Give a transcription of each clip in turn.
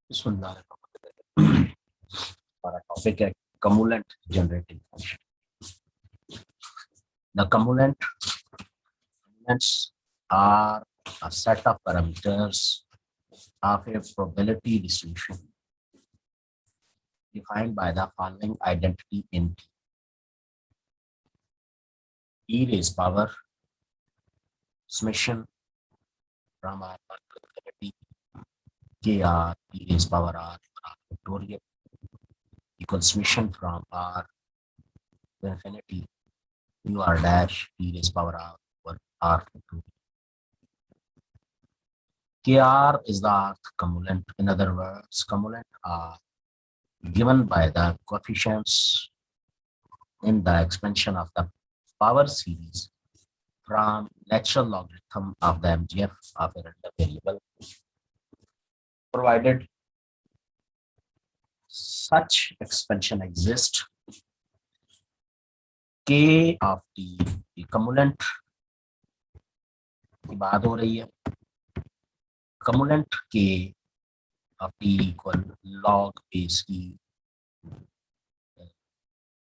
बिस्मिल्लाहिर्रहमानिर्रहीम। हमारा टॉपिक है cumulant generating function. The cumulants are a set of parameters of a probability distribution defined by the following identity in T. E raised power summation from R1 to infinity kr e raised power r factorial equals summation from r to infinity ur dash e raised power r over r factorial. Kr is the rth cumulant. In other words, cumulant are given by the coefficients in the expansion of the power series from natural logarithm of the MGF of a random variable, provided such expansion exists. K of t cumulant की बात हो रही है. Cumulant K of t equal log base e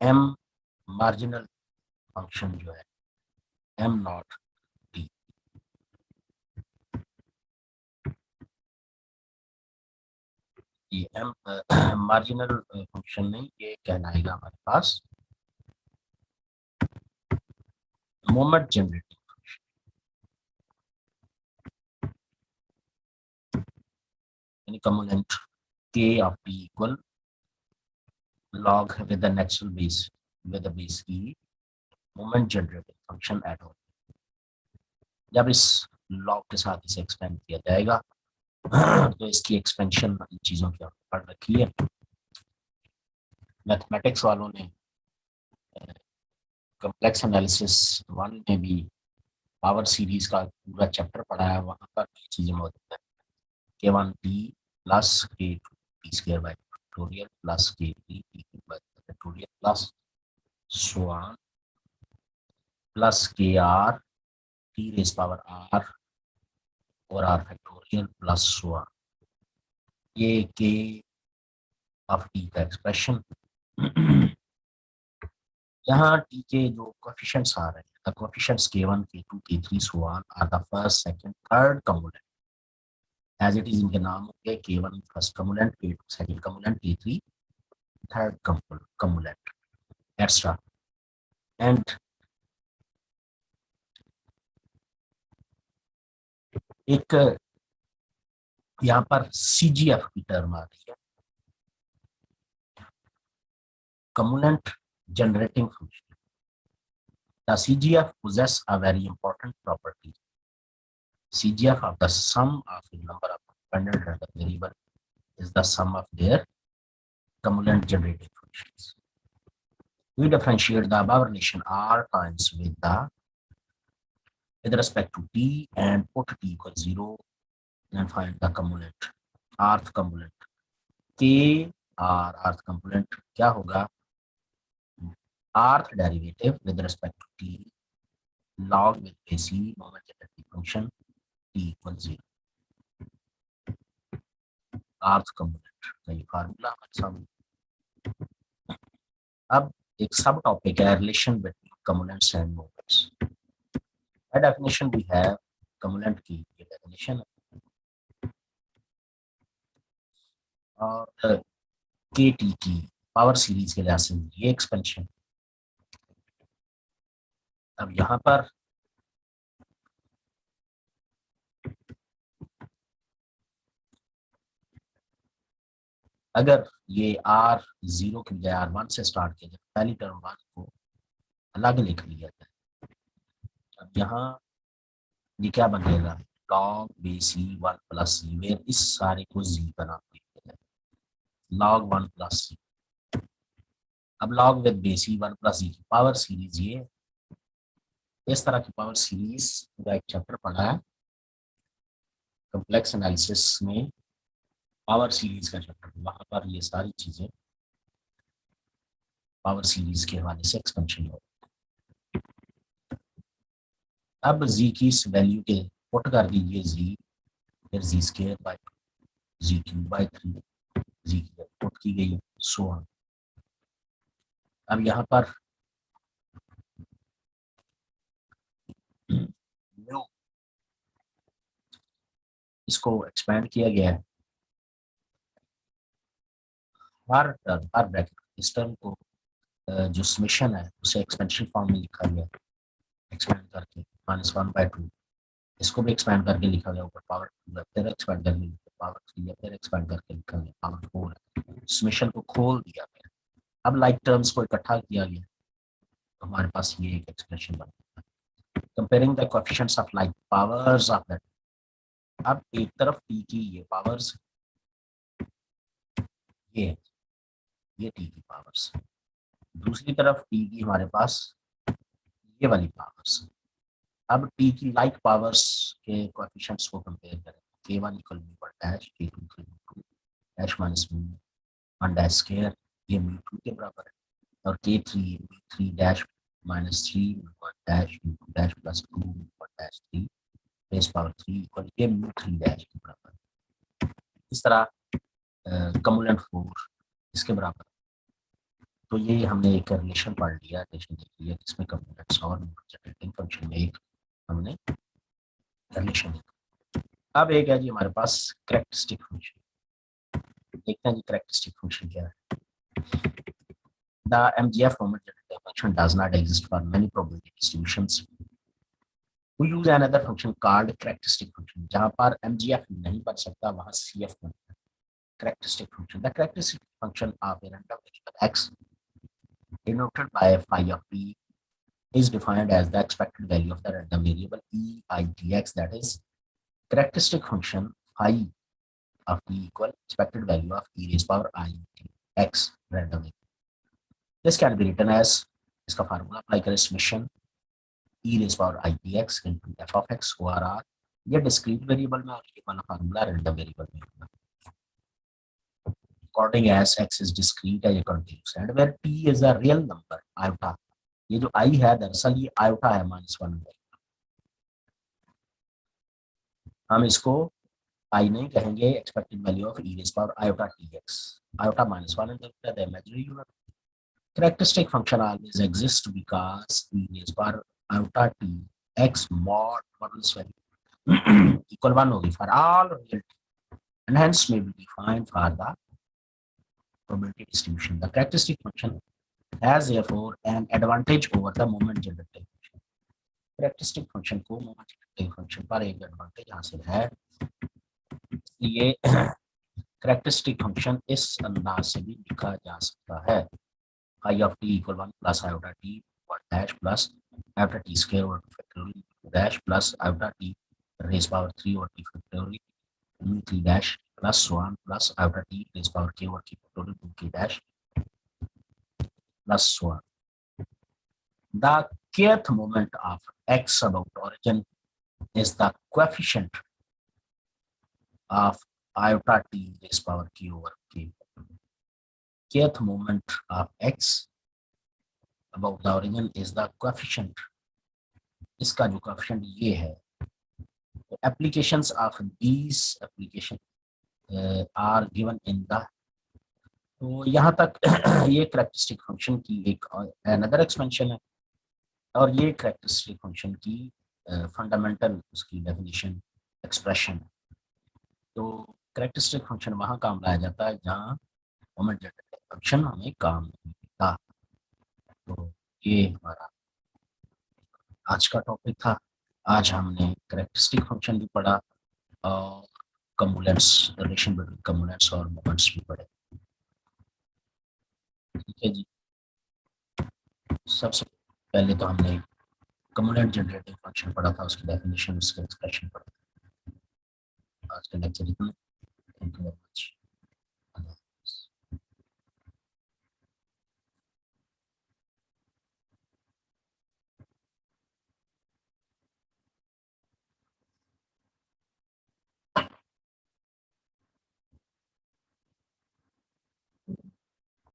m marginal function जो है m not t. ये m marginal function नहीं, ये कहलाएगा हमारे पास मोमेंट जनरेटिंग फंक्शन. यानी कमुलेंट k of t equal log with the natural base with the base e moment generating function at all. जब इस लॉग के साथ इसे एक्सपेंड किया जाएगा तो इसकी एक्सपेंशन इन चीजों की पढ़ रखी है. मैथमेटिक्स वालों ने कॉम्प्लेक्स एनालिसिस 1 में भी पावर सीरीज का पूरा चैप्टर पढ़ा है. वहां पर चीजें मौजूद है. k1 t plus k2 t square by factorial plus k3 t by factorial plus so on plus kr t raise power r और r factorial plus so on. ये k ऑफ t का एक्सप्रेशन. यहाँ t के जो coefficients आ रहे हैं, the coefficients k1 k2 k3 so on are the first second third cumulant as it is. इनके नाम होंगे k1 first cumulant, k2 second cumulant, k3 third cumulant extra. And एक यहाँ पर CGF की टर्म आ रही है, cumulant generating function. The CGF possess a very important property. CGF of the sum of a number of dependent random variable is the sum of their cumulant generating functions. We differentiate the above relation r times with respect to t and put t equals 0 and find the cumulant, rth cumulant. K r rth cumulant क्या होगा? rth derivative with respect to t log with base e moment generating function t equals 0. rth cumulant का ये formula हमारे सामने. अब एक सब topic है relation between cumulants and moments. By definition we have cumulant की ये डेफिनेशन और के टी की पावर सीरीज के लिहाज से ये एक्सपेंशन. अब यहाँ पर अगर ये r0 के बजाय r1 से स्टार्ट किया जाए, पहली टर्म 1 को अलग लिख लिया जाए. अब यहाँ ये क्या बनेगा? Log base E 1 plus C, where इस सारे को z बना दिया जाए, लॉग 1 प्लस सी. अब log with base E 1 plus की पावर सीरीज, ये इस तरह की पावर सीरीज का एक चैप्टर पढ़ा है कॉम्प्लेक्स एनालिसिस में, पावर सीरीज का चैप्टर. वहां पर ये सारी चीजें पावर सीरीज के हवाले से एक्सपेंशन हो. अब z की इस वैल्यू के पुट कर दीजिए z, फिर z square by z³/3 z की पुट की गई है, सो ऑन। अब यहाँ पर म्यू इसको एक्सपेंड किया गया है, हर ब्रैकेट इस टर्म को जो समेशन है उसे एक्सपेंशन फॉर्म में लिखा गया, एक्सपेंड करके -1/2, इसको भी एक्सपेंड करके लिखा गया, ऊपर पावर 2 है, फिर एक्सपेंड करके पावर 3 है, फिर एक्सपेंड करके लिखा गया पावर 4 है, समेशन को खोल दिया गया। अब लाइक टर्म्स को इकट्ठा किया गया तो हमारे पास ये एक एक्सप्रेशन बनता है, comparing the coefficients of like powers of that. अब एक तरफ टी की ये पावर्स, ये टी की पावर्स, दूसरी तरफ टी की हमारे पास ये वाली पावर्स। अब टी की लाइक पावर्स के कोएफिशिएंट्स को कंपेयर करें, k1 equal mu dash, k2 equal mu dash minus mu 1 dash square, ये म्यू2 के बराबर है, और k3 म्यू3 डैश माइनस 3 म्यू1 डैश म्यू2 डैश प्लस 2 म्यू1 डैश 3 बेस पावर 3 इक्वल ये म्यू3 डैश के बराबर है। इस तरह कमुलेंट 4 इसके बराबर। तो ये हमने एक रिलेशन पढ़ लिया, रिलेशन देख लिया जिसमें कमुलेंट्स और जनरेटिंग फंक्शन में एक हमने रिलेशन देखा। अब एक है जी हमारे पास कैरेक्टरिस्टिक फंक्शन, देखते हैं जी कैरेक्टरिस्टिक फंक्शन क्या है। The MGF moment generating function does not exist for many probability distributions. We use another function called characteristic function. जहाँ पर MGF नहीं बन सकता वहाँ CF बनता है, characteristic function. The characteristic function of a random variable x denoted by phi of t is defined as the expected value of the random variable EITX, that is characteristic function phi of t equal expected value of e raised power I x random. This can be written as, इसका formula apply करें, summation e raised power I dx into f of x over r, ये discrete variable में और ये वाला formula random variable में होगा। According as x is discrete as a continuous and where t is a real number iota, ये जो i है दरअसल ये iota है -1। हम इसको i नहीं कहेंगे, expected value of e raised power iota tx, iota -1 and the imaginary unit. Characteristic function always exists because e raised power iota t x mod modulus value equal 1 होगी for all real t and hence may be defined for the probability distribution. The characteristic function has therefore an advantage over the moment generating function. Characteristic function को moment generating function पर एक advantage हासिल है, इसलिए characteristic function इस अंदाज से भी लिखा जा सकता है, I of t equal 1 plus iota t 1 dash plus iota t square over 2 factorial dash plus iota t raised power 3 over t factorial 3 dash plus 1 plus iota t raised power k over k factorial 2k dash plus 1. The kth moment of x about origin is the coefficient of iota t raised power k over k. Kth moment of x about the origin is the coefficient, इसका जो coefficient ये है, तो applications of these application are given in the, तो यहाँ तक ये characteristic function की एक अनदर एक्सपेंशन है और ये कैरेक्टरिस्टिक फंक्शन की फंडामेंटल उसकी डेफिनेशन एक्सप्रेशन। तो कैरेक्टरिस्टिक फंक्शन वहाँ काम लाया जाता है जहाँ मोमेंट जनरेटिंग फंक्शन हमें काम नहीं देता। तो ये हमारा आज का टॉपिक था। आज हमने कैरेक्टरिस्टिक फंक्शन भी पढ़ा और कमुलेंट्स, रिलेशन बिटवीन कमुलेंट्स और मोमेंट्स भी पढ़े। ठीक है जी, सबसे पहले तो हमने कमुलेंट जनरेटिंग फंक्शन पढ़ा था, उसकी डेफिनेशन, उसका एक्सप्रेशन पढ़ा था। आज का लेक्चर इतना, थैंक यू वेरी मच।